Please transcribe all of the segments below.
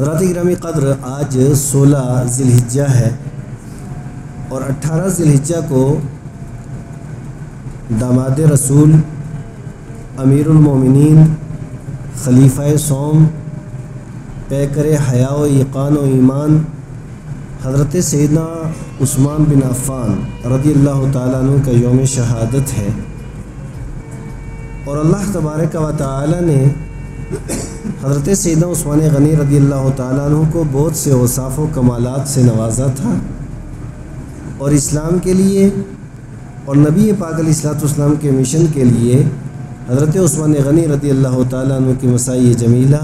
حضرات گرامی قدر، آج 16 ذی الحجہ ہے اور 18 ذی الحجہ کو داماد رسول، امیر المومنین، خلیفہ صوم، پیکر حیا و یقان و ایمان حضرت سیدنا عثمان بن عفان رضی اللہ تعالیٰ عنہ کا یوم شہادت ہے، اور اللہ تبارک و تعالیٰ نے حضرت سیدنا عثمان غنی رضی اللہ تعالیٰ عنہ کو بہت سے اوصاف و کمالات سے نوازا تھا، اور اسلام کے لیے اور نبی پاک علیہ الصلوۃ والسلام کے مشن کے لیے حضرت عثمان غنی رضی اللہ تعالیٰ عنہ کی مسائی جمیلہ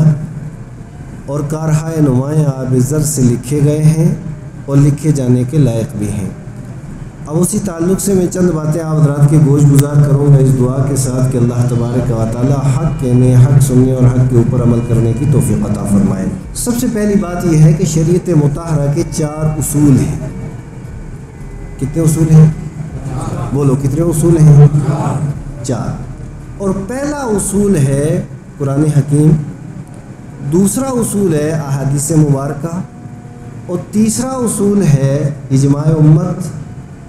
اور کارہائے نمایاں آب زر سے لکھے گئے ہیں اور لکھے جانے کے لائق بھی ہیں۔ اب اسی تعلق سے میں چند باتیں آپ حضرات کے گوش گزار کروں گا، اس دعا کے ساتھ کہ اللہ تبارک و تعالی حق کہنے، حق سننے اور حق کے اوپر عمل کرنے کی توفیق عطا فرمائے۔ سب سے پہلی بات یہ ہے کہ شریعت مطہرہ کے 4 اصول ہیں۔ کتنے اصول ہیں؟ بولو کتنے اصول ہیں؟ 4۔ اور پہلا اصول ہے قرآن حکیم، دوسرا اصول ہے احادیث مبارکہ، اور تیسرا اصول ہے اجماع امت،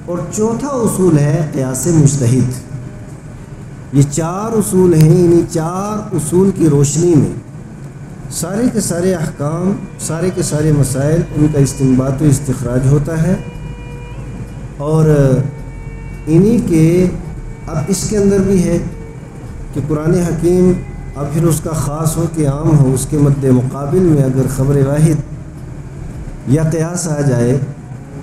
اور چوتھا اصول ہے قیاس مجتہد۔ یہ 4 اصول ہیں، انہی 4 اصول کی روشنی میں سارے کے سارے احکام، سارے کے سارے مسائل، ان کا استنباط و استخراج ہوتا ہے، اور انہی کے اب اس کے اندر بھی ہے کہ قرآن حکیم اب پھر اس کا خاص ہو کہ عام ہو، اس کے مد مقابل میں اگر خبر واحد یا قیاس آ جائے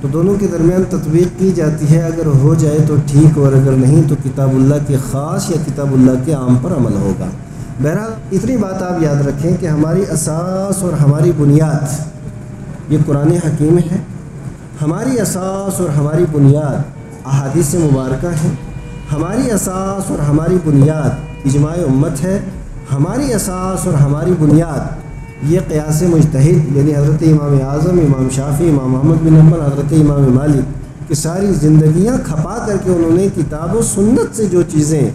تو دونوں کے درمیان تطبیق کی جاتی ہے، اگر ہو جائے تو ٹھیک، اور اگر نہیں تو کتاب اللہ کے خاص یا کتاب اللہ کے عام پر عمل ہوگا۔ بہرحال اتنی بات آپ یاد رکھیں کہ ہماری اساس اور ہماری بنیاد یہ قرآن حکیم ہے، ہماری اساس اور ہماری بنیاد احادیث مبارکہ ہیں، ہماری اساس اور ہماری بنیاد اجماع امت ہے، ہماری اساس اور ہماری بنیاد یہ قیاس مجتہد یعنی حضرت امام اعظم، امام شافعی، امام احمد بن حنبل، حضرت امام مالک کی ساری زندگیاں کھپا کر کے انہوں نے کتاب و سنت سے جو چیزیں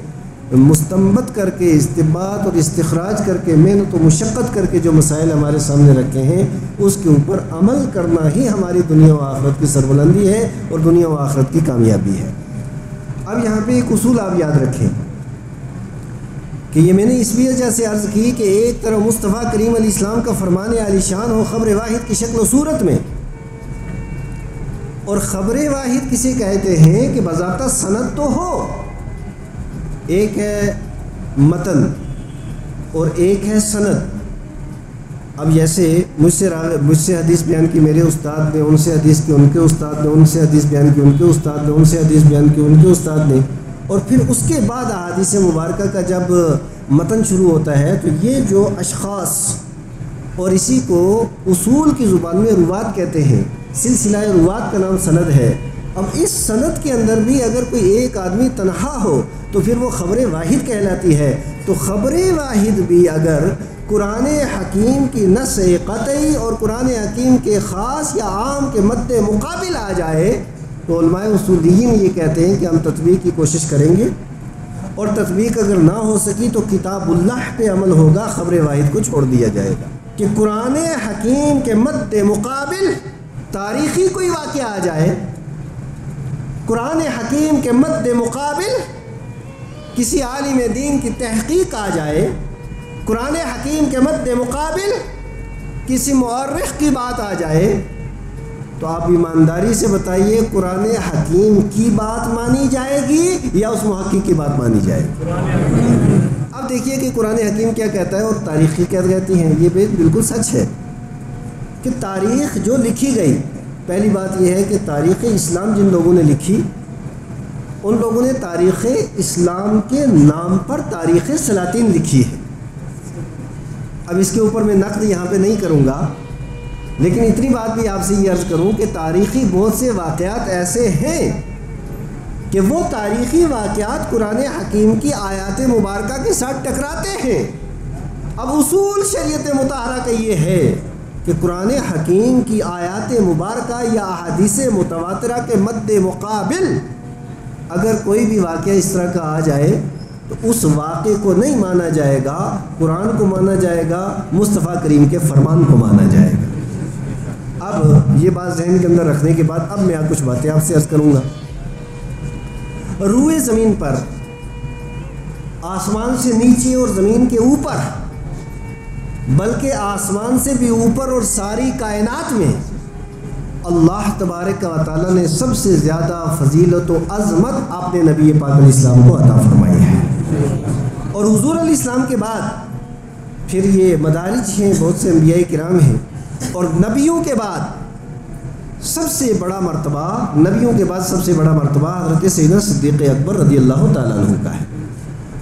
مستنبط کر کے، استنباط اور استخراج کر کے، محنت و مشقت کر کے جو مسائل ہمارے سامنے رکھے ہیں، اس کے اوپر عمل کرنا ہی ہماری دنیا و آخرت کی سربلندی ہے اور دنیا و آخرت کی کامیابی ہے۔ اب یہاں پہ ایک اصول آپ یاد رکھیں کہ یہ میں نے اس وجہ سے عرض کی کہ ایک طرف مصطفیٰ کریم علیہ السلام کا فرمان عالی شان ہو خبر واحد کی شکل و صورت میں، اور خبر واحد کسے کہتے ہیں کہ بذاتہ سند تو ہو، ایک ہے متن اور ایک ہے سند۔ اب جیسے مجھ سے حدیث بیان کی میرے استاد نے، ان سے حدیث کی ان کے استاد نے، ان سے حدیث بیان کی ان کے استاد نے، ان سے حدیث بیان کی ان کے استاد نے، اور پھر اس کے بعد احادیث مبارکہ کا جب متن شروع ہوتا ہے تو یہ جو اشخاص، اور اسی کو اصول کی زبان میں روات کہتے ہیں، سلسلہ روات کا نام سند ہے۔ اب اس سند کے اندر بھی اگر کوئی ایک آدمی تنہا ہو تو پھر وہ خبر واحد کہلاتی ہے۔ تو خبر واحد بھی اگر قرآن حکیم کی نص قطعی اور قرآن حکیم کے خاص یا عام کے مد مقابل آ جائے تو علماء اصولین یہ کہتے ہیں کہ ہم تطبیق کی کوشش کریں گے، اور تطبیق اگر نہ ہو سکی تو کتاب اللہ پہ عمل ہوگا، خبر واحد کو چھوڑ دیا جائے گا۔ کہ قرآن حکیم کے مد مقابل تاریخی کوئی واقعہ آ جائے، قرآن حکیم کے مد مقابل کسی عالم دین کی تحقیق آ جائے، قرآن حکیم کے مد مقابل کسی مورخ کی بات آ جائے، تو آپ ایمانداری سے بتائیے قرآن حکیم کی بات مانی جائے گی یا اس محقق کی بات مانی جائے گی؟ اب دیکھیے کہ قرآن حکیم کیا کہتا ہے اور تاریخی کیا کہتی ہیں۔ یہ بالکل سچ ہے کہ تاریخ جو لکھی گئی، پہلی بات یہ ہے کہ تاریخ اسلام جن لوگوں نے لکھی، ان لوگوں نے تاریخ اسلام کے نام پر تاریخ سلاطین لکھی ہے۔ اب اس کے اوپر میں نقد یہاں پہ نہیں کروں گا، لیکن اتنی بات بھی آپ سے یہ عرض کروں کہ تاریخی بہت سے واقعات ایسے ہیں کہ وہ تاریخی واقعات قرآن حکیم کی آیات مبارکہ کے ساتھ ٹکراتے ہیں۔ اب اصول شریعت مطہرہ کا یہ ہے کہ قرآن حکیم کی آیات مبارکہ یا احادیث متواترہ کے مد مقابل اگر کوئی بھی واقعہ اس طرح کا آ جائے تو اس واقعے کو نہیں مانا جائے گا، قرآن کو مانا جائے گا، مصطفیٰ کریم کے فرمان کو مانا جائے گا۔ اب یہ بات ذہن کے اندر رکھنے کے بعد اب میں کچھ باتیں آپ سے عرض کروں گا۔ روئے زمین پر، آسمان سے نیچے اور زمین کے اوپر، بلکہ آسمان سے بھی اوپر اور ساری کائنات میں اللہ تبارک و تعالیٰ نے سب سے زیادہ فضیلت و عظمت آپ نے نبی پاک علیہ السلام کو عطا فرمائی ہے۔ اور حضور علیہ السلام کے بعد پھر یہ مدارج ہیں، بہت سے انبیاء کرام ہیں، اور نبیوں کے بعد سب سے بڑا مرتبہ، نبیوں کے بعد سب سے بڑا مرتبہ حضرت سیدنا صدیق اکبر رضی اللہ تعالیٰ عنہ کا ہے،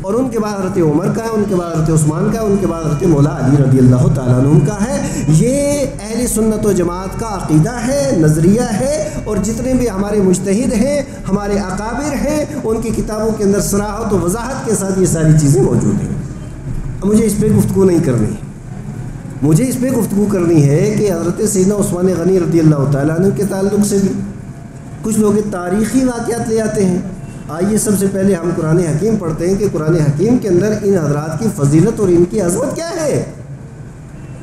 اور ان کے بعد حضرت عمر کا ہے، ان کے بعد حضرت عثمان کا ہے، ان کے بعد حضرت مولا علی رضی اللہ تعالیٰ عنہ کا ہے۔ یہ اہل سنت و جماعت کا عقیدہ ہے، نظریہ ہے، اور جتنے بھی ہمارے مجتہد ہیں، ہمارے اکابر ہیں، ان کی کتابوں کے اندر صراحت و وضاحت کے ساتھ یہ ساری چیزیں موجود ہیں۔ مجھے اس پہ گفتگو نہیں کرنی، مجھے اس پہ گفتگو کرنی ہے کہ حضرت سیدنا عثمان غنی رضی اللہ تعالیٰ عنہ کے تعلق سے بھی کچھ لوگ تاریخی واقعات لے آتے ہیں۔ آئیے سب سے پہلے ہم قرآن حکیم پڑھتے ہیں کہ قرآن حکیم کے اندر ان حضرات کی فضیلت اور ان کی عظمت کیا ہے۔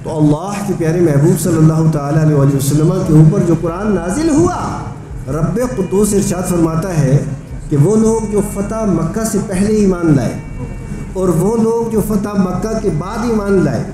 تو اللہ کے پیارے محبوب صلی اللہ تعالیٰ علیہ وسلم کے اوپر جو قرآن نازل ہوا، رب قدوس ارشاد فرماتا ہے کہ وہ لوگ جو فتح مکہ سے پہلے ایمان لائے اور وہ لوگ جو فتح مکہ کے بعد ایمان لائے،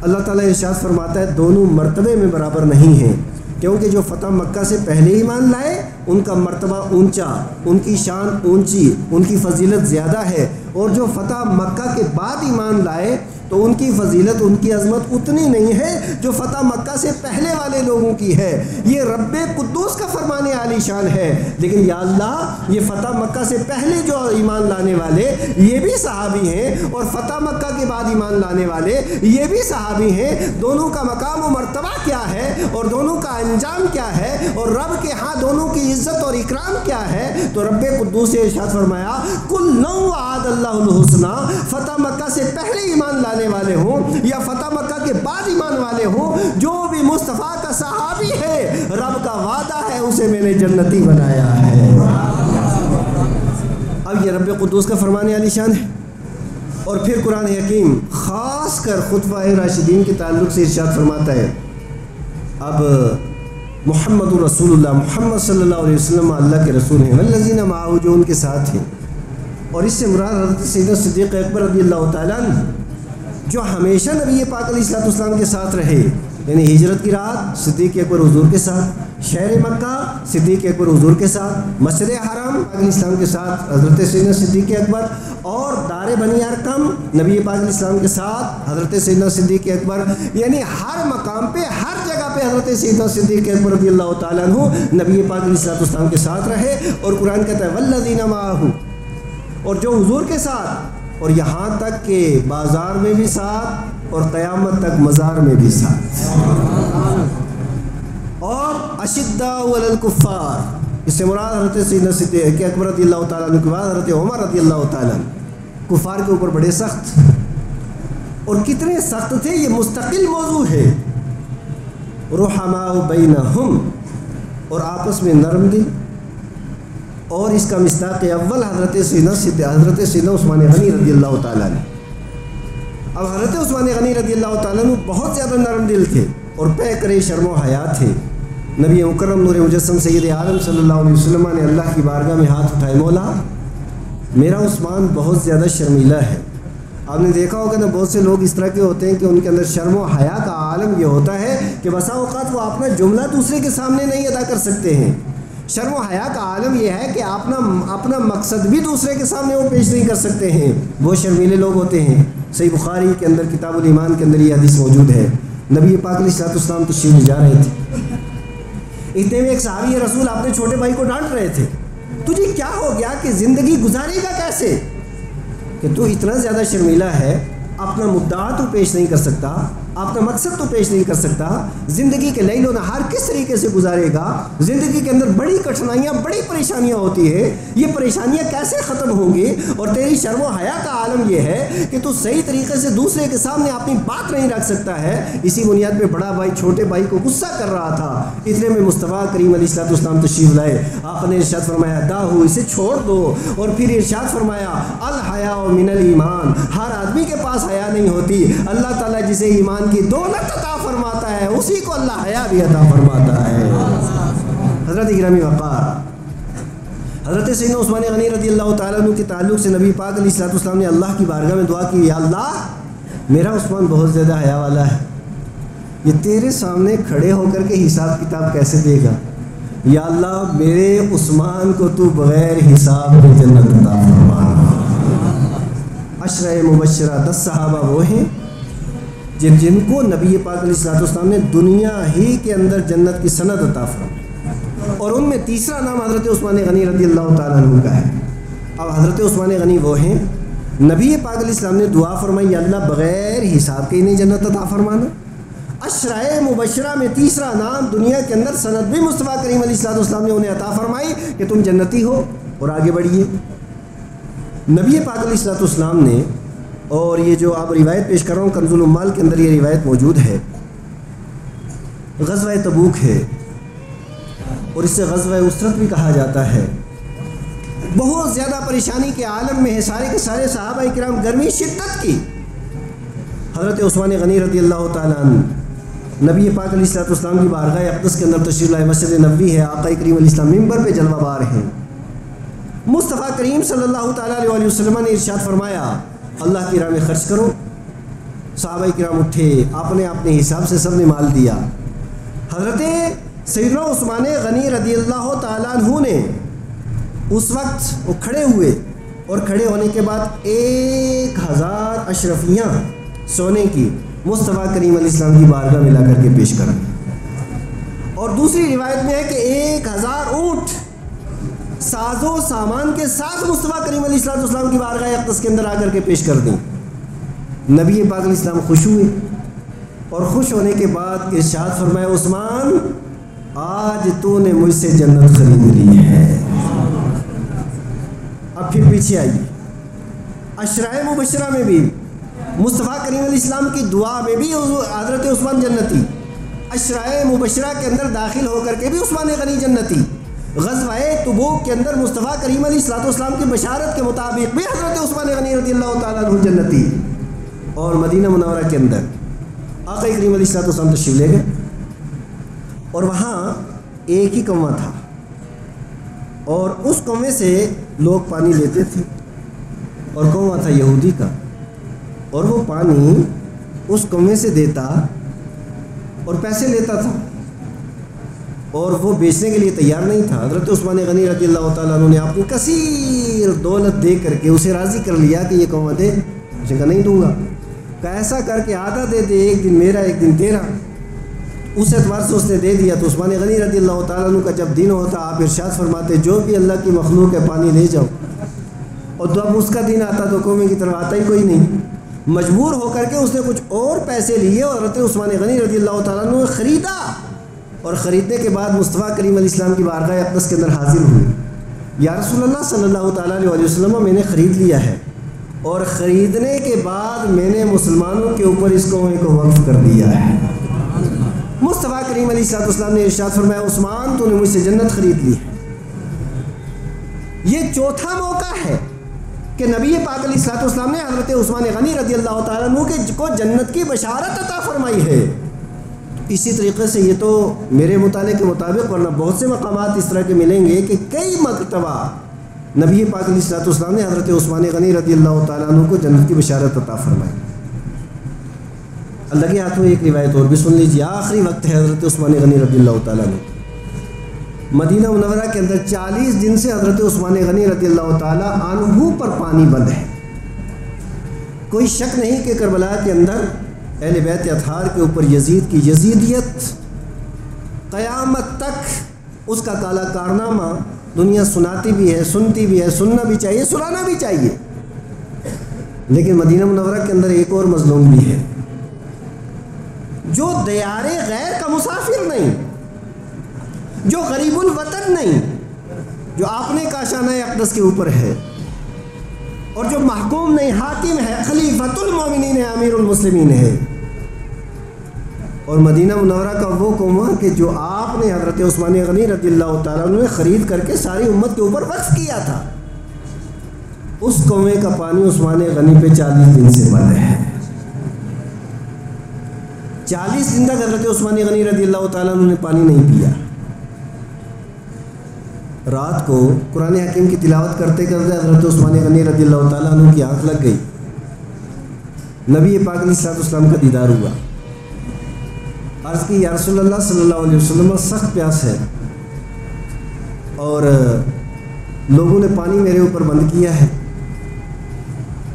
اللہ تعالیٰ ارشاد فرماتا ہے دونوں مرتبے میں برابر نہیں ہیں، کیونکہ جو فتح مکہ سے پہلے ایمان لائے ان کا مرتبہ اونچا، ان کی شان اونچی، ان کی فضیلت زیادہ ہے، اور جو فتح مکہ کے بعد ایمان لائے تو ان کی فضیلت، ان کی عظمت اتنی نہیں ہے جو فتح مکہ سے پہلے والے لوگوں کی ہے۔ یہ رب قدوس کا فرمان عالی شان ہے، لیکن یا اللہ یہ فتح مکہ سے پہلے جو ایمان لانے والے یہ بھی صحابی ہیں، اور فتح مکہ کے بعد ایمان لانے والے یہ بھی صحابی ہیں، دونوں کا مقام و مرتبہ کیا ہے اور دونوں کا انجام کیا ہے، اور رب کے ہاں دونوں کی عزت اور اکرام کیا ہے۔ تو رب قدوس نے ارشاد فرمایا کل نو وعد اللہ الحسنہ، فتح مکہ سے پہلے ایمان لانے والے ہوں یا فتح مکہ کے بعد ایمان والے ہوں، جو بھی مصطفیٰ کا صحابی ہے رب کا وعدہ ہے اسے میں نے جنتی بنایا ہے۔ اب یہ رب قدوس کا فرمان عالی شان ہے۔ اور پھر قرآن حکیم خاص کر خلفائے راشدین کے تعلق سے ارشاد فرماتا ہے، اب محمد رسول اللہ، محمد صلی اللہ علیہ وسلم اللہ کے رسول ہیں، والذین معہ جو ان کے ساتھ ہیں، اور اس سے مراد حضرت سیدنا صدیق اکبر رضی اللہ تعالیٰ عنہ جو ہمیشہ نبی پاک علیہ السلام کے ساتھ رہے، یعنی ہجرت کی رات صدیق اکبر حضور کے ساتھ، شہر مکہ صدیق اکبر حضور کے ساتھ، مسجد حرام پاک علیہ السلام کے ساتھ حضرت سیدنا صدیق اکبر، اور دار بنی ارقم نبی پاک علیہ السلام کے ساتھ حضرت سیدنا صدیق اکبر، یعنی ہر مقام پہ ہر جگہ پہ حضرت سیدنا صدیق اکبر رضی اللہ تعالیٰ عنہ نبی پاک علیہ السلام کے ساتھ رہے۔ اور قرآن کہتا ہے والذین معہ، اور جو حضور کے ساتھ، اور یہاں تک کہ بازار میں بھی ساتھ اور قیامت تک مزار میں بھی ساتھ، اور اشداء علی الکفار، اس سے مراد حضرت سیدنا صدیق اکبر رضی اللہ تعالیٰ عنہ کے بعد حضرت عمر رضی اللہ تعالیٰ عنہ، کفار کے اوپر بڑے سخت، اور کتنے سخت تھے یہ مستقل موضوع ہے۔ رحماء بینہم، اور آپس میں نرم دل، اور اس کا مصداق اول حضرت سیدنا عثمان غنی رضی اللہ تعالیٰ عنہ۔ اب حضرت عثمان غنی رضی اللہ تعالیٰ عنہ بہت زیادہ نرم دل تھے اور پے کرے شرم و حیا تھے۔ نبی مکرم نور مجسم سید عالم صلی اللہ علیہ وسلم نے اللہ کی بارگاہ میں ہاتھ اٹھائے، مولا میرا عثمان بہت زیادہ شرمیلا ہے۔ آپ نے دیکھا ہوگا نا بہت سے لوگ اس طرح کے ہوتے ہیں کہ ان کے اندر شرم و حیا کا عالم یہ ہوتا ہے کہ بسا اوقات وہ اپنا جملہ دوسرے کے سامنے نہیں ادا کر سکتے ہیں۔ شرم و حیا کا عالم یہ ہے کہ اپنا مقصد بھی دوسرے کے سامنے وہ پیش نہیں کر سکتے ہیں، وہ شرمیلے لوگ ہوتے ہیں۔ صحیح بخاری کے اندر کتاب الایمان کے اندر یہ حدیث موجود ہے، نبی پاک علیہ السلام تشریف لے جا رہے تھے، اتنے میں ایک صحابی رسول اپنے چھوٹے بھائی کو ڈانٹ رہے تھے، تجھے کیا ہو گیا کہ زندگی گزارے گا کیسے کہ تو اتنا زیادہ شرمیلا ہے، اپنا مدعا تو پیش نہیں کر سکتا، اپنا مقصد تو پیش نہیں کر سکتا، زندگی کے لیل و نہار کس طریقے سے گزارے گا، زندگی کے اندر بڑی کٹھنائیاں بڑی پریشانیاں ہوتی ہیں، یہ پریشانیاں کیسے ختم ہوں گی؟ اور تیری شرم و حیا کا عالم یہ ہے کہ تو صحیح طریقے سے دوسرے کے سامنے اپنی بات نہیں رکھ سکتا ہے۔ اسی بنیاد پہ بڑا بھائی چھوٹے بھائی کو غصہ کر رہا تھا، اتنے میں مصطفیٰ کریم علیہ السلام تشریف لائے، آپ نے ارشاد فرمایا داہو، اسے چھوڑ دو، اور پھر ارشاد فرمایا الحیاء من الایمان، ہر آدمی کے پاس حیا نہیں ہوتی، اللہ تعالیٰ جسے ایمان کی دولت عطا فرماتا ہے اسی کو اللہ حیا بھی عطا فرماتا ہے۔ حضرت گرامی وقار حضرت سیدنا عثمان غنی رضی اللہ تعالیٰ عنہ کے تعلق سے نبی پاک علیہ السلام نے اللہ کی بارگاہ میں دعا کی، یا اللہ میرا عثمان بہت زیادہ حیا والا ہے، یہ تیرے سامنے کھڑے ہو کر کے حساب کتاب کیسے دے گا؟ یا اللہ میرے عثمان کو تو بغیر حساب میں جنت عطا فرما۔ عشرہ مبشرہ 10 صحابہ وہ ہیں جن کو نبی پاک علیہ السلام نے دنیا ہی کے اندر جنت کی سند عطا فرمائی، اور ان میں تیسرا نام حضرت عثمان غنی رضی اللہ تعالیٰ عنہ کا ہے۔ اب حضرت عثمان غنی وہ ہیں، نبی پاک علیہ السلام نے دعا فرمائی یا اللہ بغیر حساب کے انہیں جنت عطا فرمانا۔ عشرہ مبشرہ میں تیسرا نام، دنیا کے اندر سند بھی مصطفیٰ کریم علیہ السلام نے انہیں عطا فرمائی کہ تم جنتی ہو اور آگے بڑھیے۔ نبی پاک علیہ السلام نے، اور یہ جو آپ روایت پیش کر رہا ہوں کنز العمال کے اندر یہ روایت موجود ہے، غزوہ تبوک ہے اور اسے غزوہ اسرت بھی کہا جاتا ہے، بہت زیادہ پریشانی کے عالم میں ہے، سارے کے سارے صحابہ کرام، گرمی شدت کی، حضرت عثمان غنی رضی اللہ تعالیٰ عنہ نبی پاک علیہ السلام کی بارگاہ اقدس کے اندر تشریف لائے، مسجد نبوی ہے، آقا کریم علیہ السلام منبر پہ جلوہ بار ہیں، مصطفیٰ کریم صلی اللہ تعالیٰ علیہ وسلم نے ارشاد فرمایا اللہ کی راہ میں خرچ کرو۔ صحابہ کرام اٹھے، آپ نے اپنے حساب سے سب نے مال دیا۔ حضرت سیدنا عثمان غنی رضی اللہ تعالیٰ عنہ نے اس وقت وہ کھڑے ہوئے، اور کھڑے ہونے کے بعد 1000 اشرفیاں سونے کی مصطفیٰ کریم علیہ السلام کی بارگاہ میں لا کر کے پیش کر دی، اور دوسری روایت میں ہے کہ 1000 اونٹ ساز و سامان کے ساتھ مصطفیٰ کریم علیہ السلام کی بارگاہ اقدس کے اندر آ کر کے پیش کر دیں۔ نبی پاک علیہ السلام خوش ہوئے، اور خوش ہونے کے بعد ارشاد فرمایا عثمان آج تو نے مجھ سے جنت خرید لی ہے۔ اب پھر پیچھے آئیے، عشرہ مبشرہ میں بھی مصطفیٰ کریم علیہ السلام کی دعا میں بھی حضرت عثمان جنتی، عشرہ مبشرہ کے اندر داخل ہو کر کے بھی عثمان غنی جنتی، غزوہ تبوک کے اندر مصطفیٰ کریم علیہ السلام کی بشارت کے مطابق بھی حضرت عثمان غنی رضی اللہ تعالیٰ عنہ جنتی، اور مدینہ منورہ کے اندر آقا کریم علیہ السلام تشریف لے گئے، اور وہاں ایک ہی کنواں تھا، اور اس کنویں سے لوگ پانی لیتے تھے، اور کنواں تھا یہودی کا، اور وہ پانی اس کنویں سے دیتا اور پیسے لیتا تھا، اور وہ بیچنے کے لیے تیار نہیں تھا۔ حضرت عثمان غنی رضی اللہ تعالیٰ عنہ نے اپنی کثیر دولت دے کر کے اسے راضی کر لیا کہ یہ کنواں دے، اس نے کہا نہیں دوں گا، ایسا کر کے آدھا دے دے، ایک دن میرا ایک دن تیرا، اس اعتبار سے اس نے دے دیا۔ تو عثمان غنی رضی اللہ تعالیٰ عنہ کا جب دن ہوتا آپ ارشاد فرماتے جو بھی اللہ کی مخلوق ہے پانی لے جاؤ، اور جب اس کا دن آتا تو کنویں کی طرف آتا ہی کوئی نہیں، مجبور ہو کر کے اس نے کچھ اور پیسے لیے اور حضرت عثمان غنی رضی اللہ تعالیٰ عنہ نے خریدا، اور خریدنے کے بعد مصطفیٰ کریم علیہ السلام کی بارگاہ اقدس کے اندر حاضر ہوئے، یا رسول اللہ صلی اللہ تعالیٰ علیہ وسلم میں نے خرید لیا ہے، اور خریدنے کے بعد میں نے مسلمانوں کے اوپر اس کنویں کو وقف کر دیا ہے۔ مصطفیٰ کریم علیہ السلام نے ارشاد فرمایا عثمان تو نے مجھ سے جنت خرید لی ہے۔ یہ چوتھا موقع ہے کہ نبی پاک علیہ السلام نے حضرت عثمان غنی رضی اللہ تعالیٰ عنہ کو جنت کی بشارت عطا فرمائی ہے۔ اسی طریقے سے یہ تو میرے مطالعے کے مطابق، ورنہ بہت سے مقامات اس طرح کے ملیں گے کہ کئی مرتبہ نبی پاک علیہ السلام نے حضرت عثمان غنی رضی اللہ تعالیٰ عنہ کو جنت کی بشارت عطا فرمائی۔ اللہ کے ہاتھوں ایک روایت اور بھی سن لیجیے، آخری وقت ہے حضرت عثمان غنی رضی اللہ تعالیٰ عنہ، مدینہ منورہ کے اندر 40 دن سے حضرت عثمان غنی رضی اللہ تعالیٰ عنہ پر پانی بند ہے۔ کوئی شک نہیں کہ کربلا کے اندر اہل بیت اطہار کے اوپر یزید کی یزیدیت قیامت تک اس کا کالا کارنامہ دنیا سناتی بھی ہے، سنتی بھی ہے، سننا بھی چاہیے، سنانا بھی چاہیے، لیکن مدینہ منورہ کے اندر ایک اور مظلوم بھی ہے، جو دیار غیر کا مسافر نہیں، جو غریب الوطن نہیں، جو اپنے کاشانہ اقدس کے اوپر ہے، اور جو محکوم نہیں، حاکم ہے، خلیفۃ المومنین ہے، امیر المسلمین ہے، اور مدینہ منورہ کا وہ کنواں کہ جو آپ نے حضرت عثمان غنی رضی اللہ تعالیٰ عنہ نے خرید کر کے ساری امت کے اوپر وقف کیا تھا، اس کنویں کا پانی عثمان غنی پہ 40 دن سے بند ہے۔ 40 دن تک حضرت عثمان غنی رضی اللہ تعالیٰ عنہ نے پانی نہیں پیا۔ رات کو قرآن حکیم کی تلاوت کرتے کرتے حضرت عثمان غنی رضی اللہ تعالیٰ عنہ کی آنکھ لگ گئی۔ نبی پاک علیہ الصلوۃ والسلام کا دیدار ہوا۔ عرض کی یا رسول اللہ صلی اللہ علیہ وسلم، سخت پیاس ہے اور لوگوں نے پانی میرے اوپر بند کیا ہے۔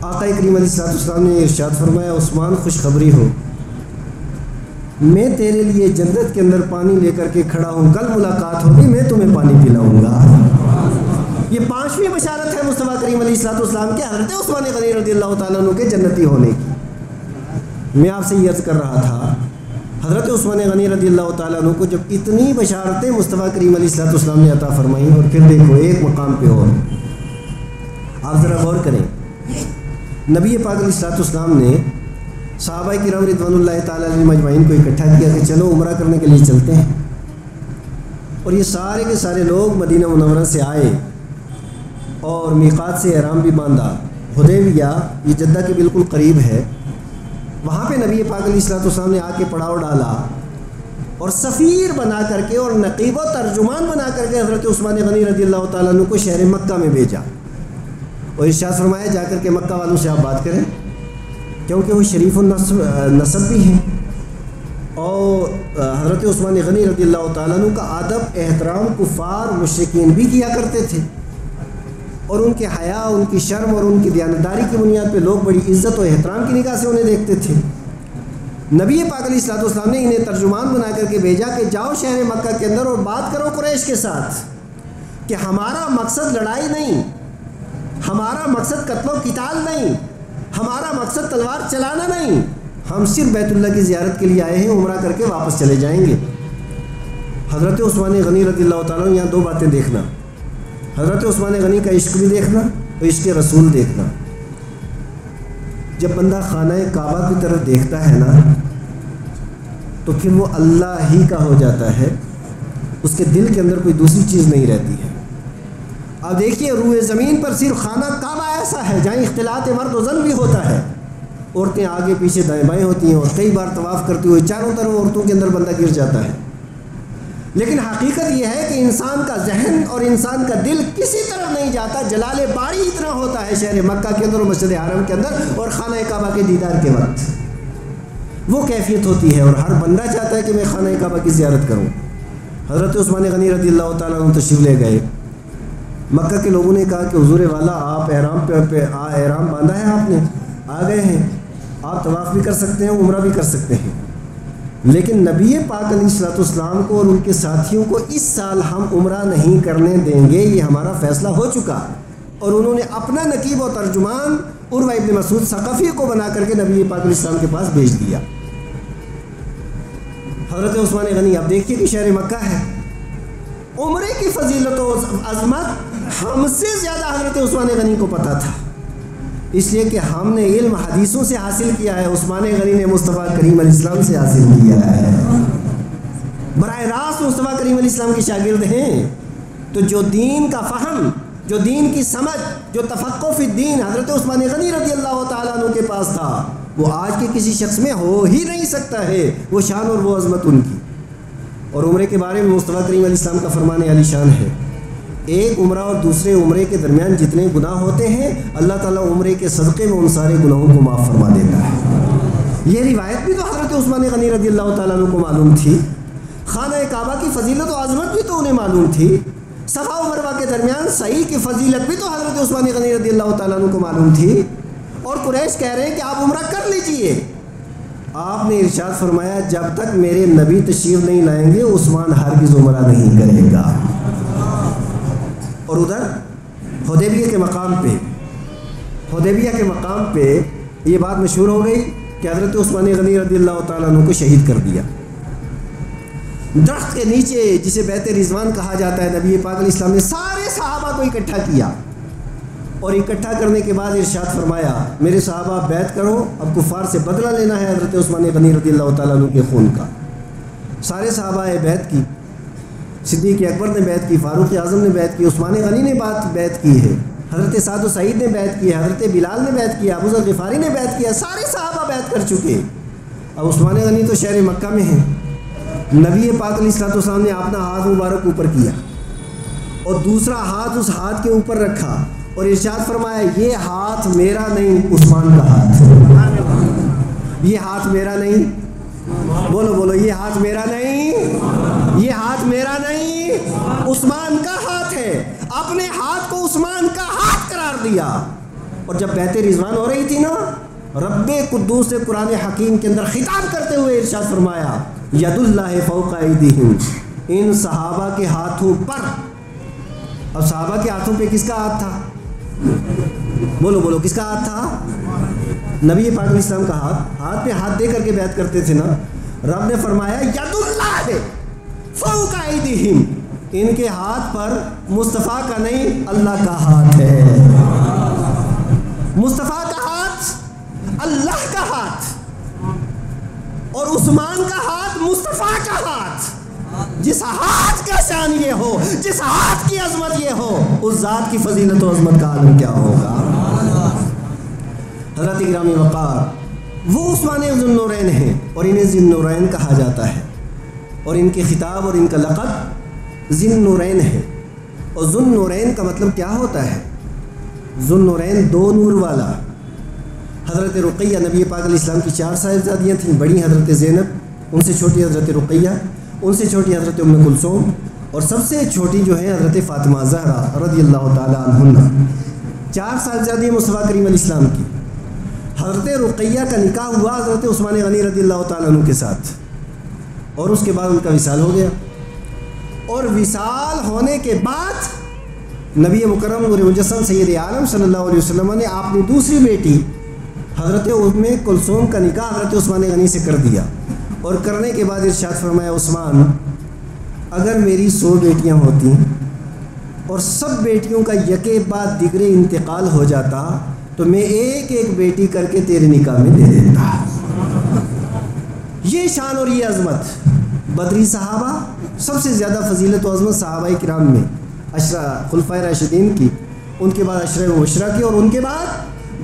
آقا کریم علیہ الصلوۃ والسلام نے ارشاد فرمایا، عثمان خوشخبری ہو، میں تیرے لیے جنت کے اندر پانی لے کر کے کھڑا ہوں، کل ملاقات ہوگی، میں تمہیں پانی پلاؤں گا۔ یہ 5ویں بشارت ہے مصطفیٰ کریم علیہ الصلوۃ والسلام کے حضرت عثمان غنی رضی اللہ تعالیٰ عنہ کے جنتی ہونے کی۔ میں آپ سے یہ عرض کر رہا تھا، حضرت عثمان غنی رضی اللہ تعالیٰ عنہ کو جب اتنی بشارتیں مصطفیٰ کریم علیہ الصلوۃ والسلام نے عطا فرمائیں، اور پھر دیکھو ایک مقام پہ اور آپ ذرا غور کریں، نبی پاک علیہ الصلوۃ والسلام نے صحابہ کرام رضوان اللہ تعالیٰ علیہم اجمعین کو اکٹھا کیا کہ چلو عمرہ کرنے کے لیے چلتے ہیں، اور یہ سارے کے سارے لوگ مدینہ منورہ سے آئے اور میقات سے احرام بھی باندھا۔ حدیبیہ یہ جدہ کے بالکل قریب ہے، وہاں پہ نبی پاک علیہ الصلوۃ والسلام نے آ کے پڑاؤ ڈالا اور سفیر بنا کر کے اور نقیب و ترجمان بنا کر کے حضرت عثمان غنی رضی اللہ تعالیٰ عنہ کو شہر مکہ میں بھیجا، اور ارشاد فرمایا جا کر کے مکہ والوں سے آپ بات کریں، کیونکہ وہ شریف النسب بھی ہیں، اور حضرت عثمان غنی رضی اللہ تعالیٰ عنہ کا ادب احترام کفار مشرکین بھی کیا کرتے تھے، اور ان کے حیا، ان کی شرم اور ان کی دیانتداری کی بنیاد پہ لوگ بڑی عزت و احترام کی نگاہ سے انہیں دیکھتے تھے۔ نبی پاک علیہ الصلوۃ والسلام نے انہیں ترجمان بنا کر کے بھیجا کہ جاؤ شہر مکہ کے اندر اور بات کرو قریش کے ساتھ کہ ہمارا مقصد لڑائی نہیں، ہمارا مقصد قتل و قتال نہیں، ہمارا مقصد تلوار چلانا نہیں، ہم صرف بیت اللہ کی زیارت کے لیے آئے ہیں، عمرہ کر کے واپس چلے جائیں گے۔ حضرت عثمان غنی رضی اللہ تعالیٰ عنہ، یہاں دو باتیں دیکھنا، حضرت عثمان غنی کا عشق بھی دیکھنا اور عشق رسول دیکھنا۔ جب بندہ خانہ کعبہ کی طرف دیکھتا ہے نا تو پھر وہ اللہ ہی کا ہو جاتا ہے، اس کے دل کے اندر کوئی دوسری چیز نہیں رہتی ہے۔ اب دیکھیے روئے زمین پر صرف خانہ کعبہ ایسا ہے جہاں اختلاط مرد و زن بھی ہوتا ہے، عورتیں آگے پیچھے دائیں بائیں ہوتی ہیں، اور کئی بار طواف کرتے ہوئے چاروں طرف عورتوں کے اندر بندہ گر جاتا ہے، لیکن حقیقت یہ ہے کہ انسان کا ذہن اور انسان کا دل کسی طرف نہیں جاتا، جلال باری اتنا ہوتا ہے شہر مکہ کے اندر اور مسجد حرم کے اندر اور خانہ کعبہ کے دیدار کے وقت، وہ کیفیت ہوتی ہے، اور ہر بندہ چاہتا ہے کہ میں خانہ کعبہ کی زیارت کروں۔ حضرت عثمان غنی رضی اللہ تعالیٰ عنہ تشریف لے گئے۔ مکہ کے لوگوں نے کہا کہ حضور والا آپ احرام باندھا ہے، آپ نے آ گئے ہیں، آپ طواف بھی کر سکتے ہیں، عمرہ بھی کر سکتے ہیں، لیکن نبی پاک علیہ الصلوۃ والسلام کو اور ان کے ساتھیوں کو اس سال ہم عمرہ نہیں کرنے دیں گے، یہ ہمارا فیصلہ ہو چکا۔ اور انہوں نے اپنا نقیب و ترجمان عروہ ابن مسعود ثقفی کو بنا کر کے نبی پاک علیہ السلام کے پاس بھیج دیا۔ حضرت عثمان غنی اب دیکھیے کہ شہر مکہ ہے، عمرے کی فضیلت و عظمت ہم سے زیادہ حضرت عثمان غنی کو پتہ تھا، اس لیے کہ ہم نے علم حدیثوں سے حاصل کیا ہے، عثمان غنی نے مصطفیٰ کریم علیہ السلام سے حاصل کیا ہے، براہ راست مصطفیٰ کریم علیہ السلام کے شاگرد ہیں۔ تو جو دین کا فہم، جو دین کی سمجھ، جو تفقہ فی الدین حضرت عثمان غنی رضی اللہ تعالیٰ عنہ کے پاس تھا، وہ آج کے کسی شخص میں ہو ہی نہیں سکتا ہے، وہ شان اور وہ عظمت ان کی۔ اور عمرے کے بارے میں مصطفیٰ کریم علیہ السلام کا فرمان عالی شان ہے، ایک عمرہ اور دوسرے عمرے کے درمیان جتنے گناہ ہوتے ہیں اللہ تعالیٰ عمرے کے صدقے میں ان سارے گناہوں کو معاف فرما دیتا ہے۔ یہ روایت بھی تو حضرت عثمان غنی رضی اللہ تعالیٰ عنہ کو معلوم تھی، خانہ کعبہ کی فضیلت و عظمت بھی تو انہیں معلوم تھی، صفا و مروہ کے درمیان سعی کی فضیلت بھی تو حضرت عثمان غنی رضی اللہ تعالیٰ عنہ کو معلوم تھی، اور قریش کہہ رہے ہیں کہ آپ عمرہ کر لیجئے۔ آپ نے ارشاد فرمایا جب تک میرے نبی تشریف نہیں لائیں گے عثمان ہرگز عمرہ نہیں کرے گا۔ اور ادھر حدیبیہ کے مقام پہ یہ بات مشہور ہو گئی کہ حضرت عثمان غنی رضی اللہ تعالیٰ عنہ کو شہید کر دیا۔ درخت کے نیچے جسے بیت رضوان کہا جاتا ہے، نبی پاک علیہ السلام نے سارے صحابہ کو اکٹھا کیا اور اکٹھا کرنے کے بعد ارشاد فرمایا میرے صحابہ بیعت کرو، اب کفار سے بدلہ لینا ہے حضرت عثمان غنی رضی اللہ تعالیٰ عنہ کے خون کا۔ سارے صحابہ نے بیعت کی، صدیق اکبر نے بیعت کی، فاروق اعظم نے بیعت کی، عثمان غنی نے بیعت کی ہے، حضرت سعد و سعید نے بیعت کی ہے، حضرت بلال نے بیعت کیا، ابو ذر غفاری نے بیعت کیا، سارے صحابہ بیعت کر چکے۔ اب عثمان غنی تو شہر مکہ میں ہیں، نبی پاک علیہ السلام نے اپنا ہاتھ مبارک اوپر کیا اور دوسرا ہاتھ اس ہاتھ کے اوپر رکھا اور ارشاد فرمایا یہ ہاتھ میرا نہیں، عثمان کا ہاتھ، یہ ہاتھ میرا نہیں، بولو بولو، یہ ہاتھ میرا نہیں، یہ ہاتھ میرا نہیں، عثمان کا ہاتھ ہے۔ اپنے ہاتھ کو عثمان کا ہاتھ قرار دیا۔ اور جب بیعت رضوان ہو رہی تھی نا، رب قدوس نے قرآن حکیم کے اندر خطاب کرتے ہوئے ارشاد فرمایا ید اللہ فوق ایدیہم، ان صحابہ کے ہاتھوں پر۔ اب صحابہ کے ہاتھوں پہ کس کا ہاتھ تھا؟ بولو بولو، کس کا ہاتھ تھا؟ نبی پاک علیہ السلام کا ہاتھ۔ ہاتھ پہ ہاتھ دے کر کے بیعت کرتے تھے نا، رب نے فرمایا ید اللہ فوق ایدیہم، ان کے ہاتھ پر مصطفیٰ کا نہیں اللہ کا ہاتھ ہے۔ مصطفیٰ کا ہاتھ، اللہ کا ہاتھ، اور عثمان کا ہاتھ مصطفیٰ کا ہاتھ۔ جس ہاتھ کا شان یہ ہو، جس ہاتھ کی عظمت یہ ہو، اس ذات کی فضیلت و عظمت کا عالم کیا ہوگا۔ حضرت گرامی وقار وہ عثمان ذو النورین ہیں اور انہیں ذو النورین کہا جاتا ہے، اور ان کے خطاب اور ان کا لقب ذو النورین ہے۔ اور ذو النورین کا مطلب کیا ہوتا ہے؟ ذو النورین دو نور والا۔ حضرت رقیہ نبی پاک علیہ السلام کی 4 صاحبزادیاں تھیں، بڑی حضرت زینب، ان سے چھوٹی حضرت رقیہ، ان سے چھوٹی حضرت ام کلثوم، اور سب سے چھوٹی جو ہے حضرت فاطمہ زہرا رضی اللہ تعالیٰ عنہ۔ 4 صاحبزادی مصطفیٰ کریم علیہ السلام کی۔ حضرت رقیہ کا نکاح ہوا حضرت عثمان غنی رضی اللہ تعالیٰ عنہ کے ساتھ، اور اس کے بعد ان کا وصال ہو گیا۔ اور وصال ہونے کے بعد نبی مکرم نور مجسم سید عالم صلی اللہ علیہ وسلم نے اپنی دوسری بیٹی حضرت ام کلثوم کا نکاح حضرت عثمان غنی سے کر دیا، اور کرنے کے بعد ارشاد فرمایا عثمان اگر میری 100 بیٹیاں ہوتی اور سب بیٹیوں کا یکے بعد دیگرے انتقال ہو جاتا تو میں ایک ایک بیٹی کر کے تیرے نکاح میں دے دیتا۔ یہ شان اور یہ عظمت بدری صحابہ، سب سے زیادہ فضیلت و عظمت صحابہ کرام میں، خلفائے راشدین کی، ان کے بعد عشرہ مبشرہ کی، اور ان کے بعد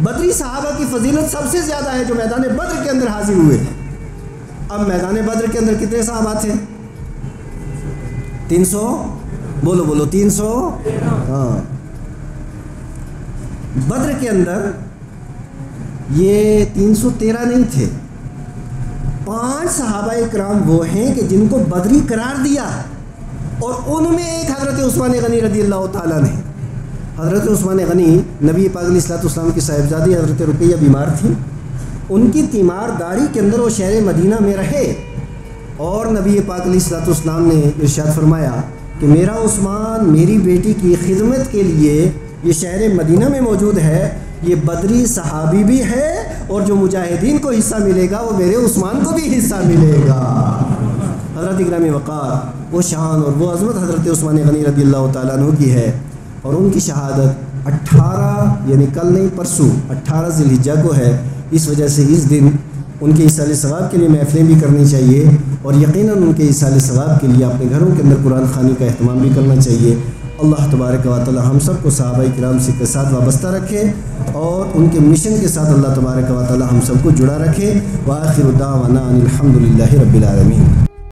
بدری صحابہ کی فضیلت سب سے زیادہ ہے جو میدان بدر کے اندر حاضر ہوئے۔ اب میدان بدر کے اندر کتنے صحابہ تھے؟ 300، بولو بولو 300۔ ہاں، بدر کے اندر یہ 313 نہیں تھے، 5 صحابہ کرام وہ ہیں کہ جن کو بدری قرار دیا، اور ان میں ایک حضرت عثمان غنی رضی اللہ تعالیٰ نے۔ حضرت عثمان غنی نبی پاک علیہ السلام کی صاحبزادی حضرت رقیہ بیمار تھی، ان کی تیمارداری کے اندر وہ شہر مدینہ میں رہے، اور نبی پاک علیہ السلام نے ارشاد فرمایا کہ میرا عثمان میری بیٹی کی خدمت کے لیے یہ شہر مدینہ میں موجود ہے، یہ بدری صحابی بھی ہے، اور جو مجاہدین کو حصہ ملے گا وہ میرے عثمان کو بھی حصہ ملے گا۔ حضرت گرامی وقار وہ شان اور وہ عظمت حضرت عثمان غنی رضی اللہ تعالیٰ عنہ کی ہے، اور ان کی شہادت 18 یعنی کل نہیں پرسوں 18 ذی الحجہ کو ہے۔ اس وجہ سے اس دن ان کے ایصال ثواب کے لیے محفلیں بھی کرنی چاہیے، اور یقیناً ان کے ایصال ثواب کے لیے اپنے گھروں کے اندر قرآن خوانی کا اہتمام بھی کرنا چاہیے۔ اللہ تبارک و تعالی ہم سب کو صحابہ کرام سے کے ساتھ وابستہ رکھے، اور ان کے مشن کے ساتھ اللہ تبارک و تعالی ہم سب کو جڑا رکھے۔ وآخر دعوانا ان الحمد للہ رب العالمین۔